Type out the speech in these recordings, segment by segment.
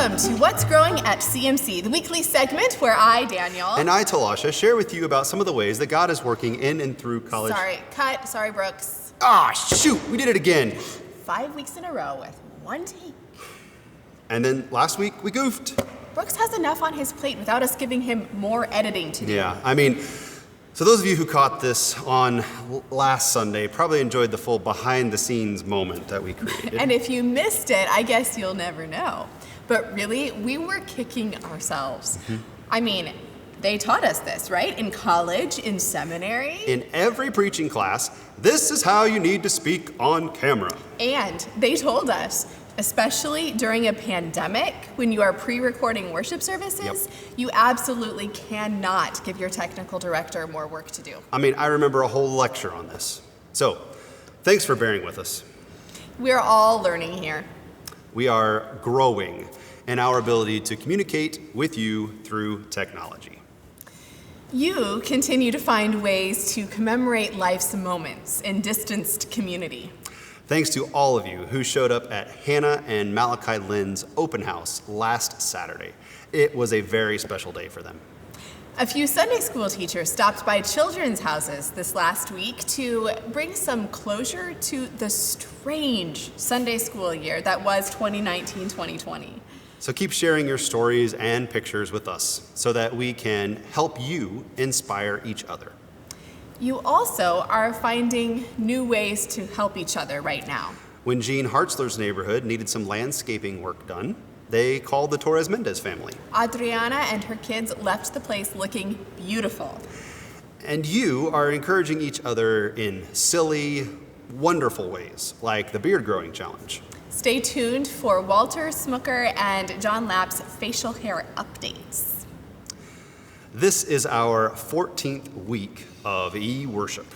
Welcome to What's Growing at CMC, the weekly segment where I, Daniel, and I, Talasha, share with you about some of the ways that God is working in and through college. Sorry, Brooks. Shoot, we did it again. 5 weeks in a row with one take. And then last week, we goofed. Brooks has enough on his plate without us giving him more editing to do. Yeah, so those of you who caught this on last Sunday probably enjoyed the full behind-the-scenes moment that we created. And if you missed it, I guess you'll never know. But really, we were kicking ourselves. They taught us this, right? In college, in seminary. In every preaching class, this is how you need to speak on camera. And they told us, especially during a pandemic, when you are pre-recording worship services, you absolutely cannot give your technical director more work to do. I remember a whole lecture on this. So, thanks for bearing with us. We're all learning here. We are growing in our ability to communicate with you through technology. You continue to find ways to commemorate life's moments in distanced community. Thanks to all of you who showed up at Hannah and Malachi Lynn's open house last Saturday. It was a very special day for them. A few Sunday school teachers stopped by children's houses this last week to bring some closure to the strange Sunday school year that was 2019-2020. So keep sharing your stories and pictures with us so that we can help you inspire each other. You also are finding new ways to help each other right now. When Jean Hartzler's neighborhood needed some landscaping work done, they called the Torres Mendez family. Adriana and her kids left the place looking beautiful. And you are encouraging each other in silly, wonderful ways, like the beard growing challenge. Stay tuned for Walter Smooker and John Lapp's facial hair updates. This is our 14th week of e-worship.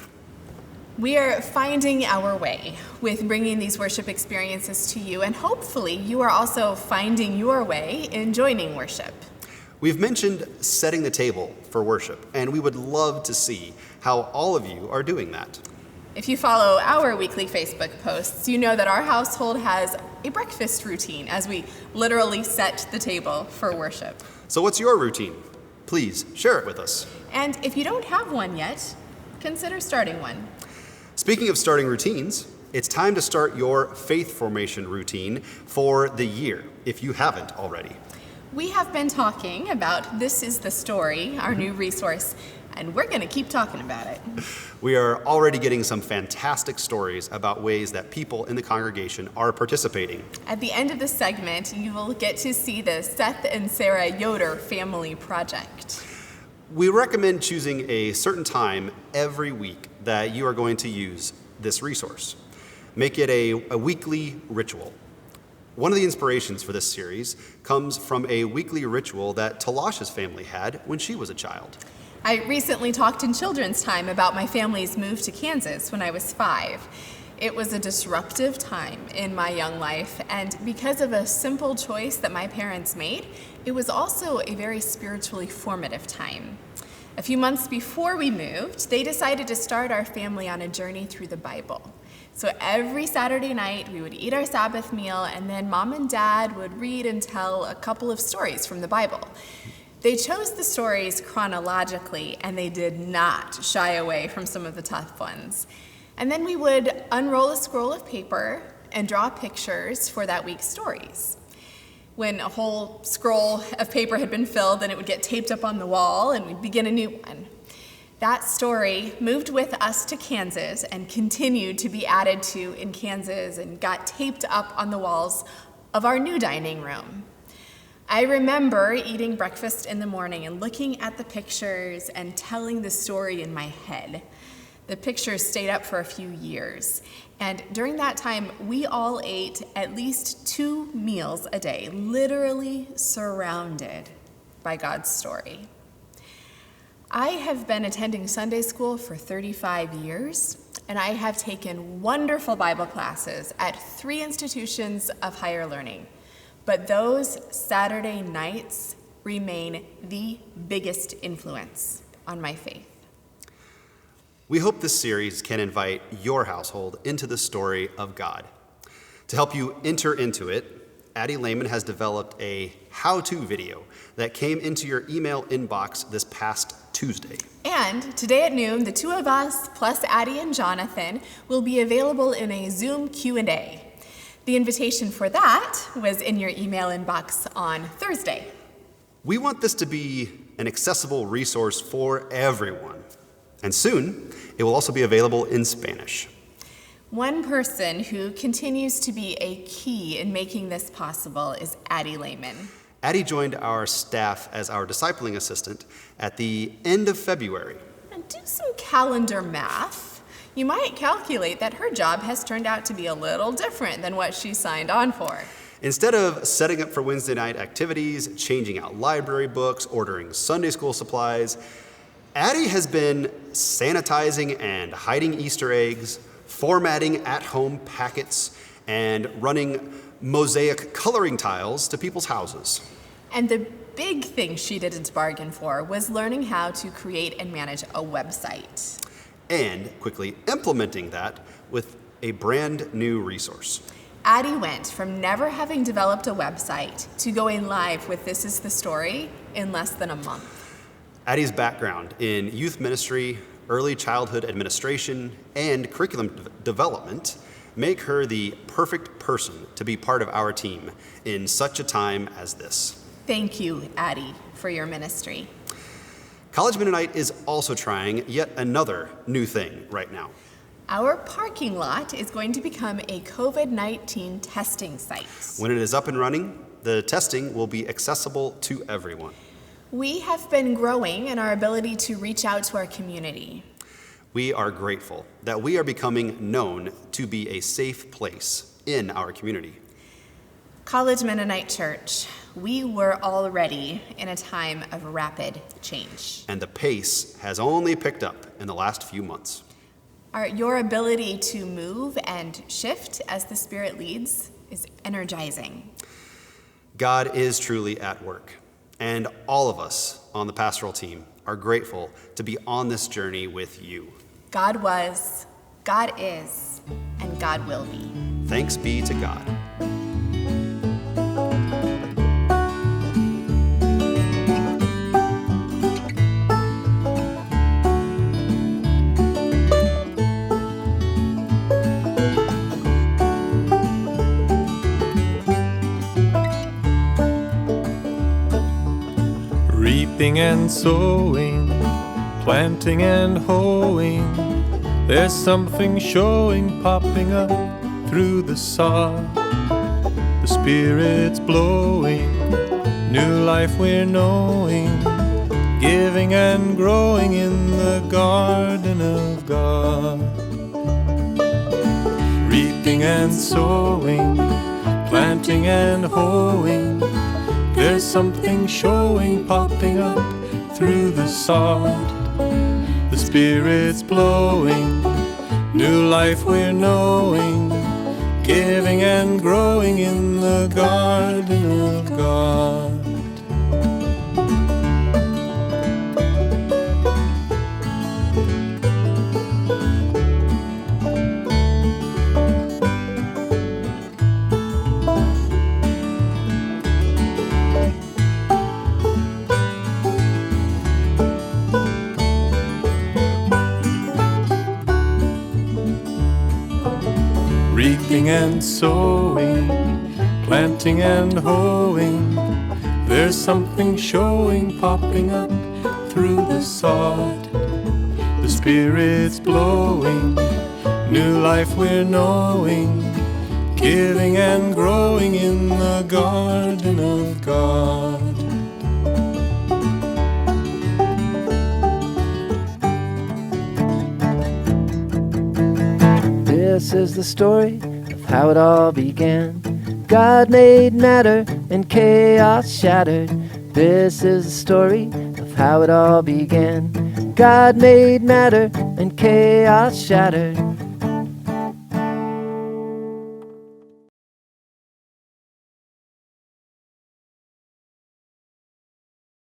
We are finding our way with bringing these worship experiences to you, and hopefully you are also finding your way in joining worship. We've mentioned setting the table for worship, and we would love to see how all of you are doing that. If you follow our weekly Facebook posts, you know that our household has a breakfast routine as we literally set the table for worship. So what's your routine? Please share it with us. And if you don't have one yet, consider starting one. Speaking of starting routines, it's time to start your faith formation routine for the year, if you haven't already. We have been talking about This Is the Story, our new resource, and we're going to keep talking about it. We are already getting some fantastic stories about ways that people in the congregation are participating. At the end of this segment, you will get to see the Seth and Sarah Yoder family project. We recommend choosing a certain time every week that you are going to use this resource. Make it a weekly ritual. One of the inspirations for this series comes from a weekly ritual that Talasha's family had when she was a child. I recently talked in children's time about my family's move to Kansas when I was 5. It was a disruptive time in my young life, and because of a simple choice that my parents made, it was also a very spiritually formative time. A few months before we moved, they decided to start our family on a journey through the Bible. So every Saturday night, we would eat our Sabbath meal, and then Mom and Dad would read and tell a couple of stories from the Bible. They chose the stories chronologically, and they did not shy away from some of the tough ones. And then we would unroll a scroll of paper and draw pictures for that week's stories. When a whole scroll of paper had been filled, then it would get taped up on the wall, and we'd begin a new one. That story moved with us to Kansas and continued to be added to in Kansas and got taped up on the walls of our new dining room. I remember eating breakfast in the morning and looking at the pictures and telling the story in my head. The pictures stayed up for a few years, and during that time, we all ate at least 2 meals a day, literally surrounded by God's story. I have been attending Sunday school for 35 years, and I have taken wonderful Bible classes at 3 institutions of higher learning. But those Saturday nights remain the biggest influence on my faith. We hope this series can invite your household into the story of God. To help you enter into it, Addie Lehman has developed a how-to video that came into your email inbox this past Tuesday. And today at noon, the two of us, plus Addie and Jonathan, will be available in a Zoom Q&A. The invitation for that was in your email inbox on Thursday. We want this to be an accessible resource for everyone. And soon, it will also be available in Spanish. One person who continues to be a key in making this possible is Addie Lehman. Addie joined our staff as our discipling assistant at the end of February. And do some calendar math. You might calculate that her job has turned out to be a little different than what she signed on for. Instead of setting up for Wednesday night activities, changing out library books, ordering Sunday school supplies, Addie has been sanitizing and hiding Easter eggs, formatting at-home packets, and running mosaic coloring tiles to people's houses. And the big thing she didn't bargain for was learning how to create and manage a website. And quickly implementing that with a brand new resource. Addie went from never having developed a website to going live with This Is the Story in less than a month. Addie's background in youth ministry, early childhood administration, and curriculum development make her the perfect person to be part of our team in such a time as this. Thank you, Addie, for your ministry. College Mennonite is also trying yet another new thing right now. Our parking lot is going to become a COVID-19 testing site. When it is up and running, the testing will be accessible to everyone. We have been growing in our ability to reach out to our community. We are grateful that we are becoming known to be a safe place in our community. College Mennonite Church, we were already in a time of rapid change. And the pace has only picked up in the last few months. Your ability to move and shift as the Spirit leads is energizing. God is truly at work, and all of us on the pastoral team are grateful to be on this journey with you. God was, God is, and God will be. Thanks be to God. Reaping and sowing, planting and hoeing, there's something showing, popping up through the sod. The Spirit's blowing, new life we're knowing, giving and growing in the garden of God. Reaping and sowing, planting and hoeing, there's something showing, popping up through the sod. The Spirit's blowing, new life we're knowing, giving and growing in the garden of God. Reaping and sowing, planting and hoeing, there's something showing, popping up through the sod. The Spirit's blowing, new life we're knowing, giving and growing in the garden of God. This is the story of how it all began. God made matter and chaos shattered. This is the story of how it all began. God made matter and chaos shattered.